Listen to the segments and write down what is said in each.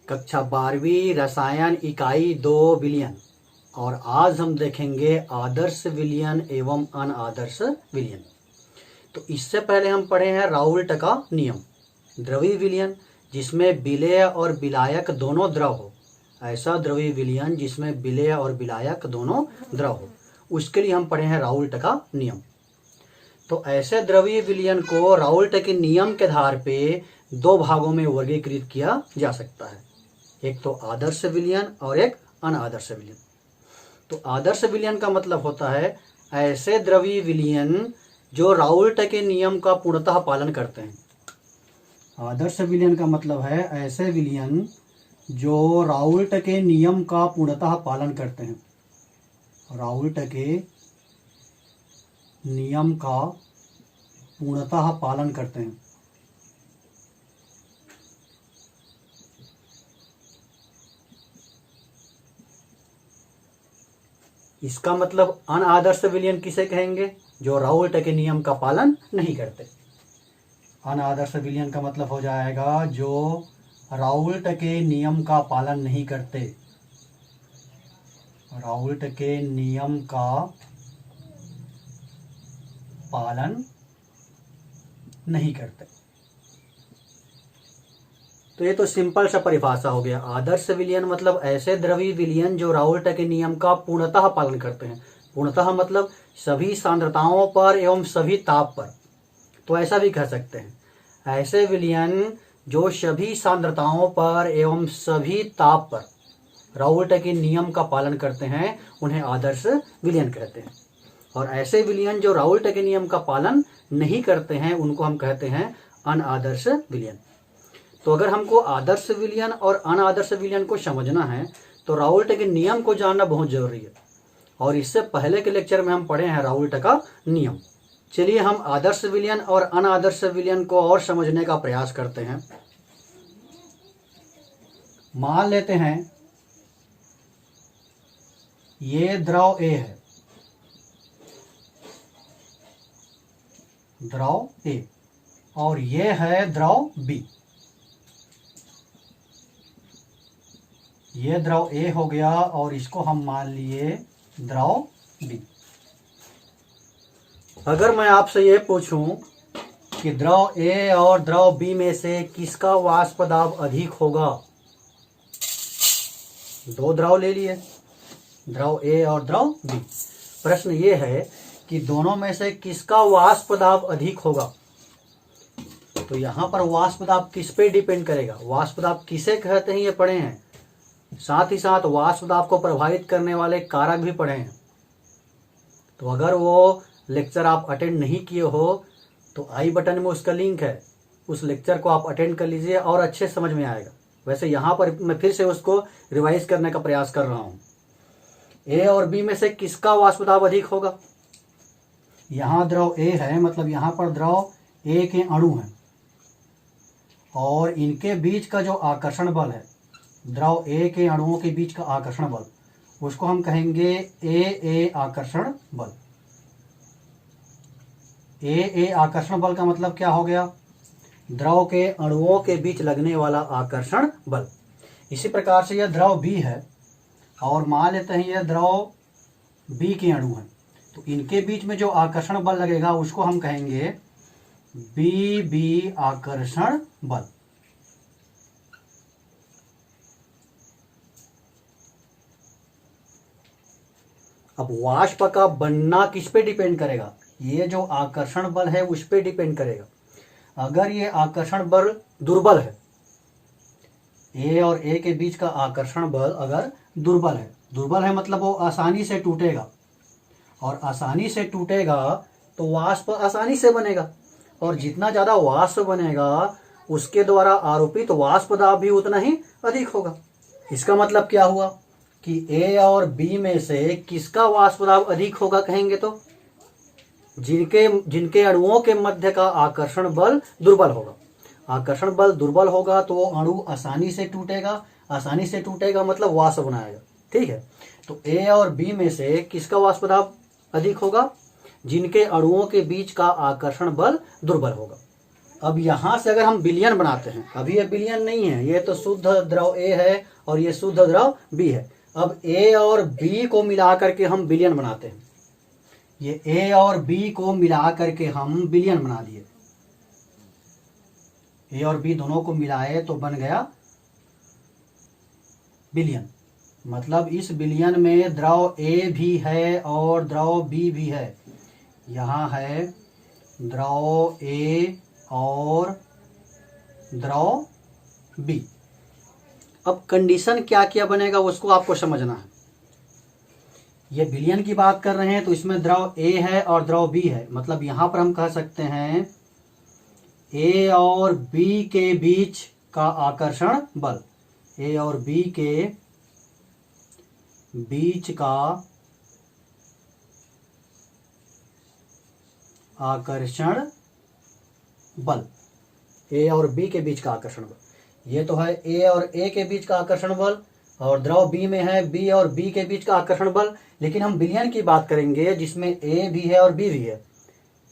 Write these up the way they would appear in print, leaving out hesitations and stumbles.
कक्षा 12वीं रसायन इकाई 2 विलयन। और आज हम देखेंगे आदर्श विलयन एवं अनादर्श विलयन। तो इससे पहले हम पढ़े हैं राउल्ट का नियम। द्रवीय विलयन जिसमें विलेय और विलायक दोनों द्रव हो, ऐसा द्रवीय विलयन जिसमें विलेय और विलायक दोनों द्रव हो, उसके लिए हम पढ़े हैं राउल्ट का नियम। तो ऐसे द्रवीय विलयन को राउल्ट के नियम के आधार पे दो भागों में वर्गीकृत किया जा सकता है, एक तो आदर्श विलयन और एक अनादर्श विलयन। तो आदर्श विलयन का मतलब होता है ऐसे द्रवीय विलयन जो राउल्ट के नियम का पूर्णतः पालन करते हैं। आदर्श विलयन का मतलब है ऐसे विलयन जो राउल्ट के नियम का पूर्णतः पालन करते हैं, राउल्ट के नियम का पूर्णतः पालन करते हैं। इसका मतलब अनादर्श विलयन किसे कहेंगे? जो राउल्ट के नियम का पालन नहीं करते। अनादर्श विलयन का मतलब हो जाएगा जो राउल्ट के नियम का पालन नहीं करते, राउल्ट के नियम का पालन नहीं करते। तो ये तो सिंपल सा परिभाषा हो गया। आदर्श विलयन मतलब ऐसे द्रवीय विलयन जो राउल्ट के नियम का पूर्णतः पालन करते हैं। पूर्णतः मतलब सभी सांद्रताओं पर एवं सभी ताप पर। तो ऐसा भी कह सकते हैं ऐसे विलयन जो सभी सांद्रताओं पर एवं सभी ताप पर राउल्ट के नियम का पालन करते हैं, उन्हें आदर्श विलयन कहते हैं। और ऐसे विलयन जो राउल्ट के नियम का पालन नहीं करते हैं, उनको हम कहते हैं अनादर्श विलयन। तो अगर हमको आदर्श विलयन और अनादर्श विलयन को समझना है तो राउल्ट के नियम को जानना बहुत जरूरी है। और इससे पहले के लेक्चर में हम पढ़े हैं राउल्ट का नियम। चलिए हम आदर्श विलयन और अनादर्श विलयन को और समझने का प्रयास करते हैं। मान लेते हैं ये द्रव A है, द्रव A, और ये है द्रव B। ये द्रव A हो गया और इसको हम मान लिए द्रव B। अगर मैं आपसे ये पूछूं कि द्रव A और द्रव B में से किसका वाष्प दाब अधिक होगा, दो द्रव ले लिए, द्रव A और द्रव B। प्रश्न ये है कि दोनों में से किसका वाष्प दाब अधिक होगा। तो यहां पर वाष्प दाब किस पे डिपेंड करेगा, वाष्प दाब किसे कहते हैं ये पढ़े हैं, साथ ही साथ वाष्प दाब को प्रभावित करने वाले कारक भी पढ़े हैं। तो अगर वो लेक्चर आप अटेंड नहीं किए हो तो आई बटन में उसका लिंक है, उस लेक्चर को आप अटेंड कर लीजिए और अच्छे समझ में आएगा। वैसे यहाँ पर मैं फिर से उसको रिवाइज करने का प्रयास कर रहा हूँ। ए और बी में से किसका वाष्प दाब अधिक होगा। यहाँ द्रव ए है, मतलब यहाँ पर द्रव ए के अणु हैं और इनके बीच का जो आकर्षण बल है, द्रव ए के अणुओं के बीच का आकर्षण बल, उसको हम कहेंगे ए आकर्षण बल। ए आकर्षण बल का मतलब क्या हो गया, द्रव के अणुओं के बीच लगने वाला आकर्षण बल। इसी प्रकार से यह द्रव बी है और मान लेते हैं यह द्रव बी के अणु है, तो इनके बीच में जो आकर्षण बल लगेगा उसको हम कहेंगे बी आकर्षण बल। अब वाष्प का बनना किस पे डिपेंड करेगा, ये जो आकर्षण बल है उस पे डिपेंड करेगा। अगर ये आकर्षण बल दुर्बल है, ए और ए के बीच का आकर्षण बल अगर दुर्बल है मतलब वो आसानी से टूटेगा, और आसानी से टूटेगा तो वाष्प आसानी से बनेगा, और जितना ज्यादा वाष्प बनेगा उसके द्वारा आरोपित वाष्प दाब भी उतना ही अधिक होगा। इसका मतलब क्या हुआ कि ए और बी में से किसका वाष्प दाब अधिक होगा कहेंगे तो जिनके अणुओं के मध्य का आकर्षण बल दुर्बल होगा। आकर्षण बल दुर्बल होगा तो वो अणु आसानी से टूटेगा मतलब वाष्प बनाएगा। ठीक है, तो ए और बी में से किसका वाष्प दाब अधिक होगा, जिनके अणुओं के बीच का आकर्षण बल दुर्बल होगा। अब यहाँ से अगर हम विलयन बनाते हैं, अभी ये विलयन नहीं है, ये तो शुद्ध द्रव A है और ये शुद्ध द्रव B है। अब A और B को मिला करके हम विलयन बनाते हैं। ये A और B को मिला करके हम विलयन बना दिए। A और B दोनों को मिलाए तो बन गया विलयन। मतलब इस विलयन में द्रव A भी है और द्रव B भी है। यहाँ है द्रव A और द्रव B। अब कंडीशन क्या क्या बनेगा उसको आपको समझना है। ये विलयन की बात कर रहे हैं तो इसमें द्रव A है और द्रव B है। मतलब यहाँ पर हम कह सकते हैं A और B के बीच का आकर्षण बल, A और B के बीच का आकर्षण बल, A और B के बीच का आकर्षण बल। ये तो है A और A के बीच का आकर्षण बल और द्रव B में है B और B के बीच का आकर्षण बल। लेकिन हम विलयन की बात करेंगे जिसमें A भी है और B भी है,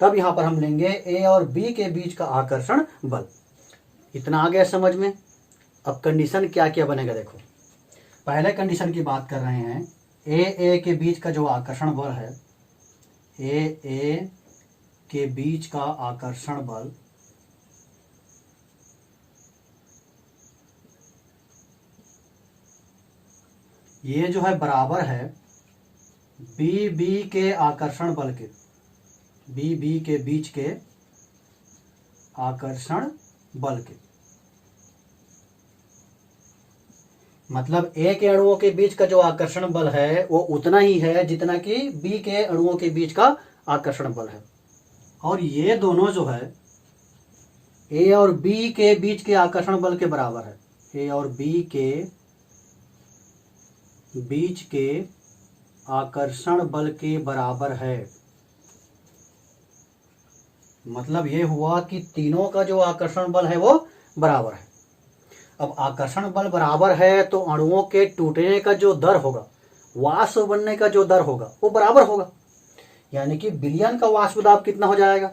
तब यहां पर हम लेंगे A और B के बीच का आकर्षण बल। इतना आ गया समझ में। अब कंडीशन क्या क्या बनेगा देखो। पहले कंडीशन की बात कर रहे हैं A के बीच का जो आकर्षण बल है, A के बीच का आकर्षण बल ये जो है बराबर है BB के आकर्षण बल के, BB के बीच के आकर्षण बल के। मतलब A के अणुओं के बीच का जो आकर्षण बल है वो उतना ही है जितना कि B के अणुओं के बीच का आकर्षण बल है। और ये दोनों जो है A और B के बीच के आकर्षण बल के बराबर है। A और B के बीच के आकर्षण बल के बराबर है। मतलब ये हुआ कि तीनों का जो आकर्षण बल है वो बराबर है। अब आकर्षण बल बराबर है तो अणुओं के टूटने का जो दर होगा, वाष्प बनने का जो दर होगा वो बराबर होगा। यानी कि विलयन का वाष्प दाब कितना हो जाएगा,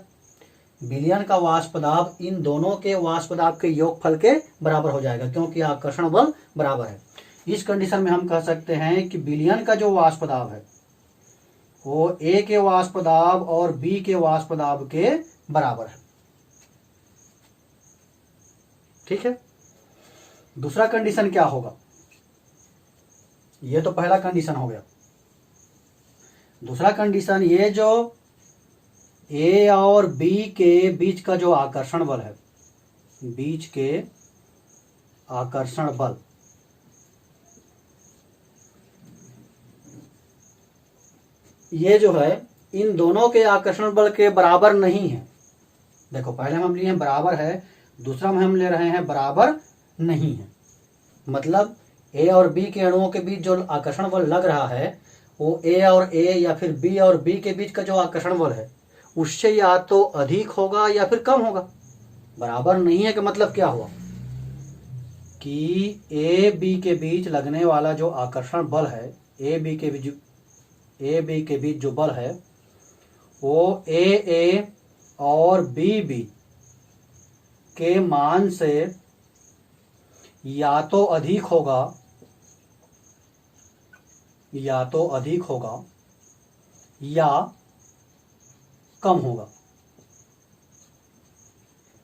विलयन का वाष्प दाब इन दोनों के वाष्प दाब के योगफल के बराबर हो जाएगा, क्योंकि आकर्षण बल बराबर है। इस कंडीशन में हम कह सकते हैं कि विलयन का जो वाष्प दाब है वो A के वाष्प दाब और B के वाष्प दाब के बराबर है। ठीक है। दूसरा कंडीशन क्या होगा, ये तो पहला कंडीशन हो गया। दूसरा कंडीशन, ये जो A और B के बीच का जो आकर्षण बल है, बीच के आकर्षण बल, ये जो है इन दोनों के आकर्षण बल के बराबर नहीं है। देखो पहले हम लिए हैं बराबर है, दूसरा में हम ले रहे हैं बराबर नहीं है। मतलब A और B के अणुओं के बीच जो आकर्षण बल लग रहा है वो A और A या फिर B और B के बीच का जो आकर्षण बल है उससे या तो अधिक होगा या फिर कम होगा। बराबर नहीं है कि मतलब क्या हुआ कि A B के बीच लगने वाला जो आकर्षण बल है, A B के बीच जो बल है वो AA और BB के मान से या तो अधिक होगा या कम होगा।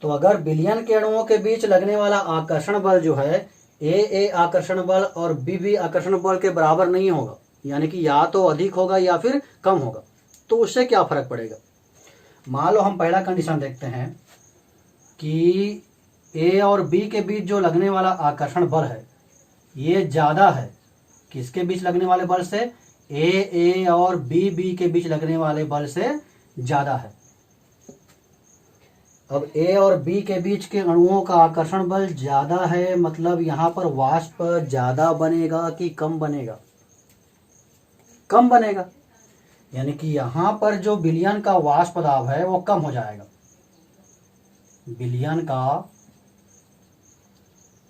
तो अगर विलयन के अणुओं के बीच लगने वाला आकर्षण बल जो है AA आकर्षण बल और BB आकर्षण बल के बराबर नहीं होगा, यानी कि या तो अधिक होगा या फिर कम होगा, तो उससे क्या फर्क पड़ेगा। मान लो हम पहला कंडीशन देखते हैं कि A और B के बीच जो लगने वाला आकर्षण बल है ये ज्यादा है किसके बीच लगने वाले बल से, AA और BB के बीच लगने वाले बल से ज्यादा है। अब A और B के बीच के अणुओं का आकर्षण बल ज्यादा है, मतलब यहां पर वाष्प ज्यादा बनेगा कि कम बनेगा, कम बनेगा। यानी कि यहां पर जो विलयन का वाष्प दाब है वो कम हो जाएगा, विलयन का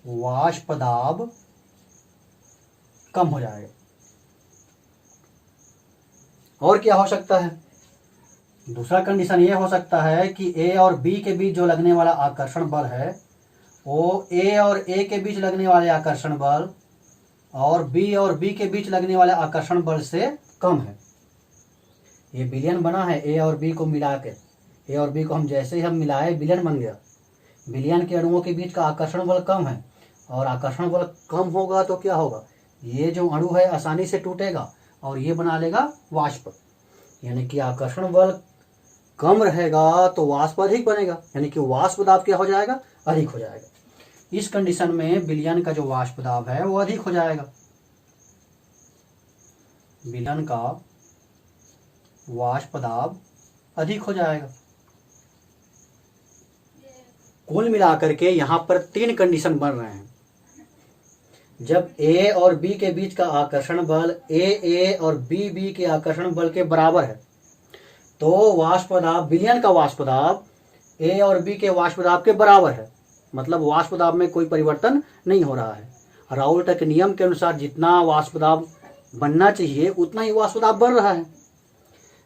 वाष्प दाब कम हो जाएगा। और क्या हो सकता है, दूसरा कंडीशन ये हो सकता है कि ए और बी के बीच जो लगने वाला आकर्षण बल है वो ए और ए के बीच लगने वाले आकर्षण बल और बी के बीच लगने वाले आकर्षण बल से कम है। ये विलयन बना है ए और बी को मिला के, ए और बी को हम जैसे ही हम मिलाए विलयन बन गया। विलयन के अणुओं के बीच का आकर्षण बल कम है और आकर्षण बल कम होगा तो क्या होगा, ये जो अणु है आसानी से टूटेगा और ये बना लेगा वाष्प। यानी कि आकर्षण बल कम रहेगा तो वाष्प अधिक बनेगा, यानी कि वाष्प दाब क्या हो जाएगा, अधिक हो जाएगा। इस कंडीशन में विलयन का जो वाष्प दाब है वो अधिक हो जाएगा। विलयन का वाष्प दाब अधिक हो जाएगा। कुल मिलाकर के यहां पर 3 कंडीशन बन रहे हैं। जब ए और बी के बीच का आकर्षण बल ए और बी के आकर्षण बल के बराबर है तो वाष्प दाब, विलयन का वाष्प दाब ए और बी के वाष्प दाब के बराबर है। मतलब वाष्प दाब में कोई परिवर्तन नहीं हो रहा है। राउल्ट के नियम के अनुसार जितना वाष्प दाब बनना चाहिए उतना ही वाष्प दाब बन रहा है।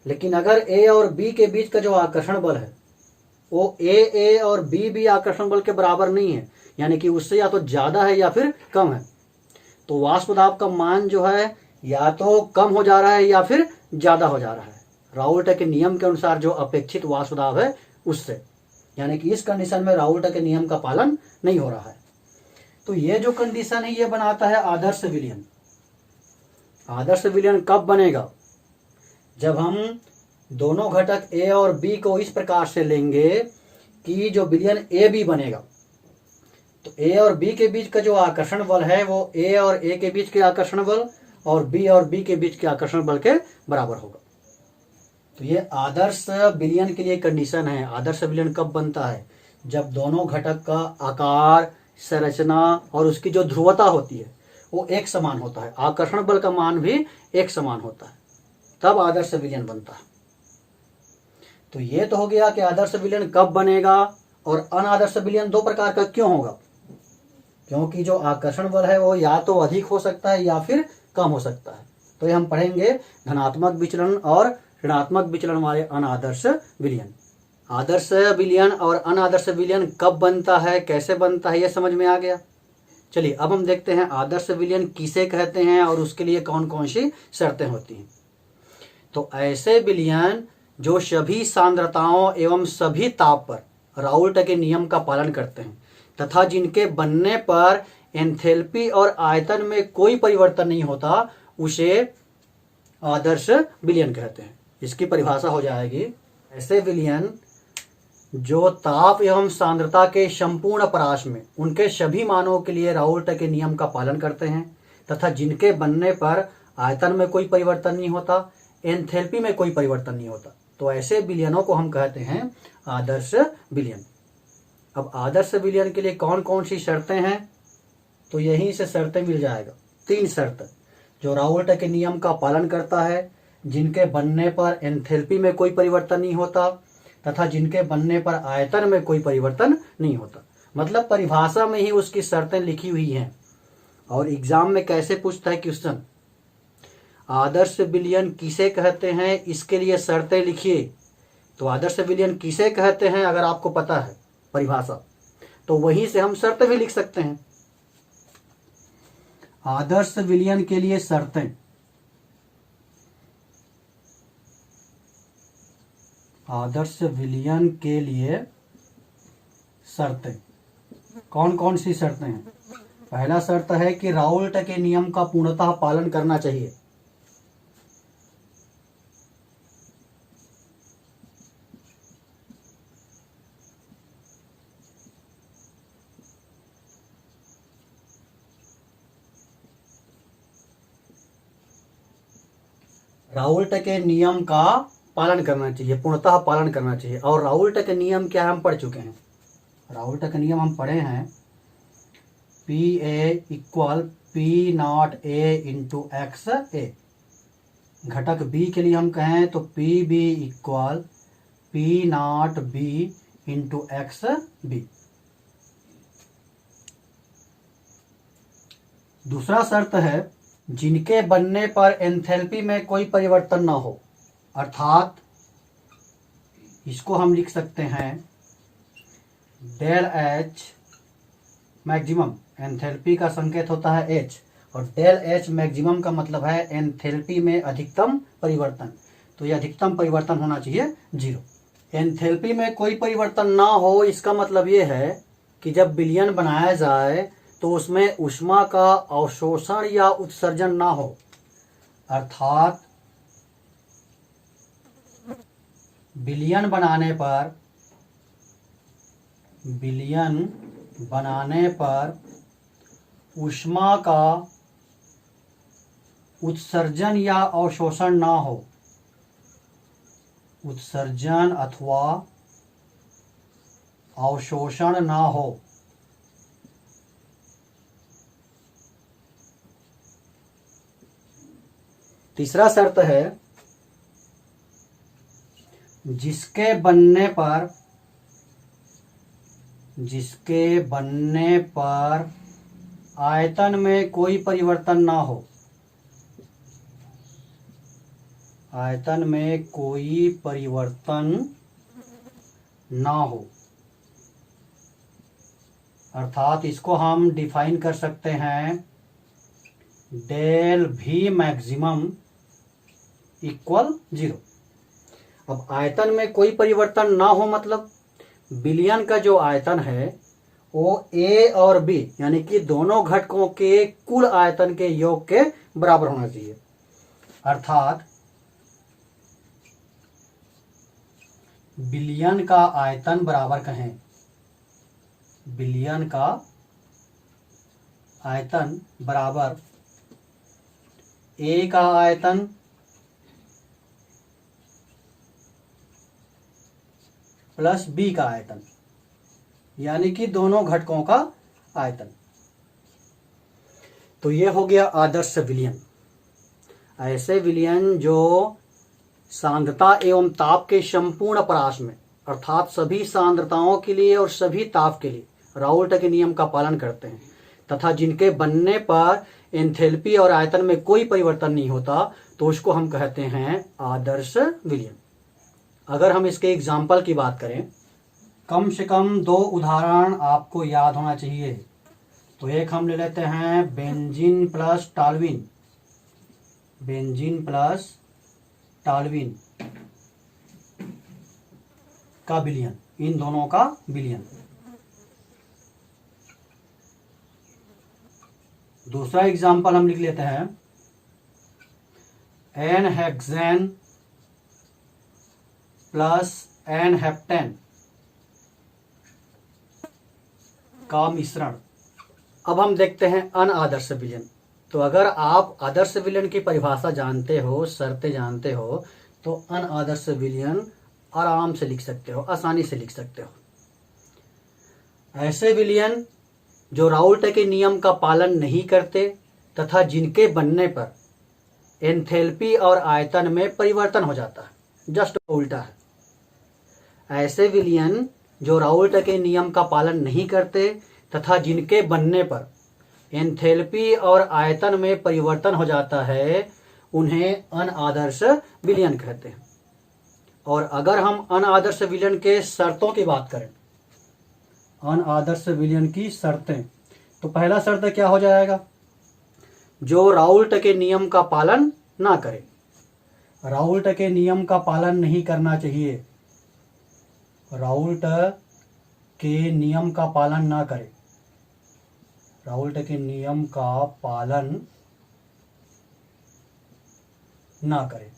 लेकिन अगर ए और बी के बीच का जो आकर्षण बल है वो ए और बी आकर्षण बल के बराबर नहीं है, यानी कि उससे या तो ज्यादा है या फिर कम है, तो वाष्प दाब का मान जो है या तो कम हो जा रहा है या फिर ज्यादा हो जा रहा है राउल्ट के नियम के अनुसार जो अपेक्षित वाष्प दाब है उससे। यानी कि इस कंडीशन में राउल्ट के नियम का पालन नहीं हो रहा है। तो ये जो कंडीशन है ये बनाता है आदर्श विलयन। आदर्श विलयन कब बनेगा, जब हम दोनों घटक ए और बी को इस प्रकार से लेंगे कि जो विलयन ए बी बनेगा तो ए और बी के बीच का जो आकर्षण बल है वो ए और ए के बीच के आकर्षण बल और बी के बीच के आकर्षण बल के बराबर होगा। तो ये आदर्श विलयन के लिए कंडीशन है। आदर्श विलयन कब बनता है, जब दोनों घटक का आकार, संरचना और उसकी जो ध्रुवता होती है वो एक समान होता है, आकर्षण बल का मान भी एक समान होता है, तब आदर्श विलयन बनता है। तो ये तो हो गया कि आदर्श विलयन कब बनेगा और अनादर्श विलयन 2 प्रकार का क्यों होगा, क्योंकि जो आकर्षण बल है वो या तो अधिक हो सकता है या फिर कम हो सकता है। तो ये हम पढ़ेंगे धनात्मक विचलन और ऋणात्मक विचलन वाले अनादर्श विलयन। आदर्श विलयन और अनादर्श विलयन कब बनता है, कैसे बनता है, ये समझ में आ गया। चलिए अब हम देखते हैं आदर्श विलयन किसे कहते हैं और उसके लिए कौन कौन सी शर्तें होती हैं। तो ऐसे विलयन जो सभी सांद्रताओं एवं सभी ताप पर राउल्ट के नियम का पालन करते हैं तथा जिनके बनने पर एंथैल्पी और आयतन में कोई परिवर्तन नहीं होता, उसे आदर्श विलयन कहते हैं। इसकी परिभाषा हो जाएगी, ऐसे विलयन जो ताप एवं सांद्रता के संपूर्ण परास में उनके सभी मानों के लिए राउल्ट के नियम का पालन करते हैं तथा जिनके बनने पर आयतन में कोई परिवर्तन नहीं होता, एंथैल्पी में कोई परिवर्तन नहीं होता, तो ऐसे विलयनों को हम कहते हैं आदर्श विलयन। अब आदर्श विलयन के लिए कौन कौन सी शर्तें हैं, तो यहीं से शर्तें मिल जाएगा। 3 शर्त, जो राउल्ट के नियम का पालन करता है, जिनके बनने पर एंथैल्पी में कोई परिवर्तन नहीं होता तथा जिनके बनने पर आयतन में कोई परिवर्तन नहीं होता। मतलब परिभाषा में ही उसकी शर्तें लिखी हुई हैं। और एग्जाम में कैसे पूछता है क्वेश्चन, आदर्श विलयन किसे कहते हैं, इसके लिए शर्तें लिखिए। तो आदर्श विलयन किसे कहते हैं अगर आपको पता है परिभाषा, तो वहीं से हम शर्त भी लिख सकते हैं। आदर्श विलयन के लिए शर्तें, आदर्श विलयन के लिए शर्तें कौन कौन सी शर्तें हैं। पहला शर्त है कि राउल्ट के नियम का पूर्णतः पालन करना चाहिए। राउल्ट के नियम का पालन करना चाहिए, पूर्णतः पालन करना चाहिए। और राउल्ट के नियम क्या है हम पढ़ चुके हैं। राउल्ट के नियम हम पढ़े हैं, P A equal P not A into X A. घटक बी के लिए हम कहें तो P B equal P not B into X B. दूसरा शर्त है जिनके बनने पर एंथैल्पी में कोई परिवर्तन ना हो, अर्थात इसको हम लिख सकते हैं डेल एच मैक्सिमम, एंथैल्पी का संकेत होता है एच, और डेल एच मैक्सिमम का मतलब है एंथैल्पी में अधिकतम परिवर्तन। तो ये अधिकतम परिवर्तन होना चाहिए 0। एंथैल्पी में कोई परिवर्तन ना हो, इसका मतलब ये है कि जब विलयन बनाया जाए तो उसमें ऊष्मा का अवशोषण या उत्सर्जन ना हो, अर्थात विलयन बनाने पर ऊष्मा का उत्सर्जन या अवशोषण ना हो, उत्सर्जन अथवा अवशोषण ना हो। तीसरा शर्त है जिसके बनने पर आयतन में कोई परिवर्तन ना हो, आयतन में कोई परिवर्तन ना हो, अर्थात इसको हम डिफाइन कर सकते हैं डेल भी मैक्सिमम इक्वल 0। अब आयतन में कोई परिवर्तन ना हो मतलब विलयन का जो आयतन है वो ए और बी यानी कि दोनों घटकों के कुल आयतन के योग के बराबर होना चाहिए, अर्थात विलयन का आयतन बराबर कहें, विलयन का आयतन बराबर ए का आयतन प्लस बी का आयतन, यानी कि दोनों घटकों का आयतन। तो ये हो गया आदर्श विलयन। ऐसे विलयन जो सांद्रता एवं ताप के संपूर्ण परास में अर्थात सभी सांद्रताओं के लिए और सभी ताप के लिए राउल्ट के नियम का पालन करते हैं तथा जिनके बनने पर एंथैल्पी और आयतन में कोई परिवर्तन नहीं होता, तो उसको हम कहते हैं आदर्श विलयन। अगर हम इसके एग्जाम्पल की बात करें, कम से कम 2 उदाहरण आपको याद होना चाहिए। तो एक हम ले लेते हैं benzene plus toluene, benzene plus toluene का विलयन, इन दोनों का विलयन। दूसरा एग्जाम्पल हम लिख लेते हैं n hexane plus n heptane का मिश्रण। अब हम देखते हैं अनादर्श विलयन। तो अगर आप आदर्श विलयन की परिभाषा जानते हो, शर्तें जानते हो, तो अनादर्श विलयन आराम से लिख सकते हो, आसानी से लिख सकते हो। ऐसे विलयन जो राउल्ट के नियम का पालन नहीं करते तथा जिनके बनने पर एंथैल्पी और आयतन में परिवर्तन हो जाता है, जस्ट उल्टा है। ऐसे विलयन जो राउल्ट के नियम का पालन नहीं करते तथा जिनके बनने पर एंथैल्पी और आयतन में परिवर्तन हो जाता है, उन्हें अनादर्श विलयन कहते हैं। और अगर हम अनादर्श विलयन के शर्तों की बात करें, अनादर्श विलयन की शर्तें, तो पहला शर्त क्या हो जाएगा? जो राउल्ट के नियम का पालन ना करे। राउल्ट के नियम का पालन नहीं करना चाहिए, राउल्ट के नियम का पालन ना करे, राउल्ट के नियम का पालन ना करे,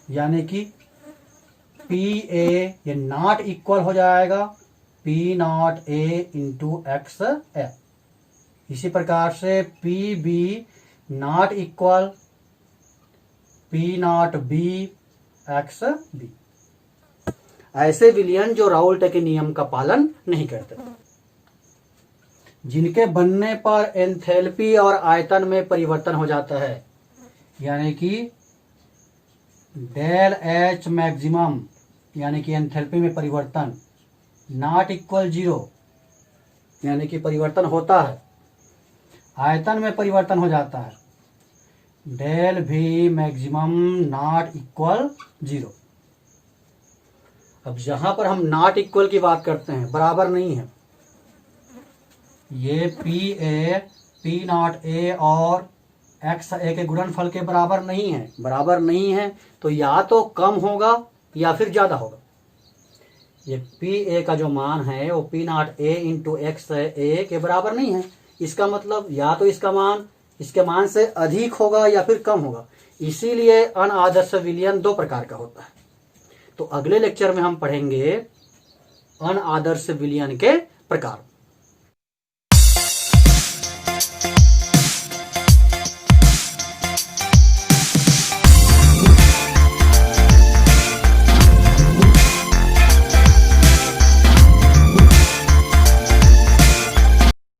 यानी कि पी ए ये नॉट इक्वल हो जाएगा P not A into X F. इसी प्रकार से P B not equal P not B X B. ऐसे विलयन जो राउल्ट के नियम का पालन नहीं करते, जिनके बनने पर एंथैल्पी और आयतन में परिवर्तन हो जाता है, यानी कि डेल एच मैक्सिमम यानी कि एंथैल्पी में परिवर्तन नॉट इक्वल 0 यानी कि परिवर्तन होता है, आयतन में परिवर्तन हो जाता है, डेल भी मैक्सिमम नॉट इक्वल 0। अब जहां पर हम नॉट इक्वल की बात करते हैं, बराबर नहीं है, ये पी नॉट ए और एक्स ए के गुणनफल के बराबर नहीं है, बराबर नहीं है तो या तो कम होगा या फिर ज्यादा होगा। ये पी ए का जो मान है वो P not A into X A के बराबर नहीं है। इसका मतलब या तो इसके मान से अधिक होगा या फिर कम होगा। इसीलिए अनआदर्श विलयन दो प्रकार का होता है। तो अगले लेक्चर में हम पढ़ेंगे अनआदर्श विलयन के प्रकार।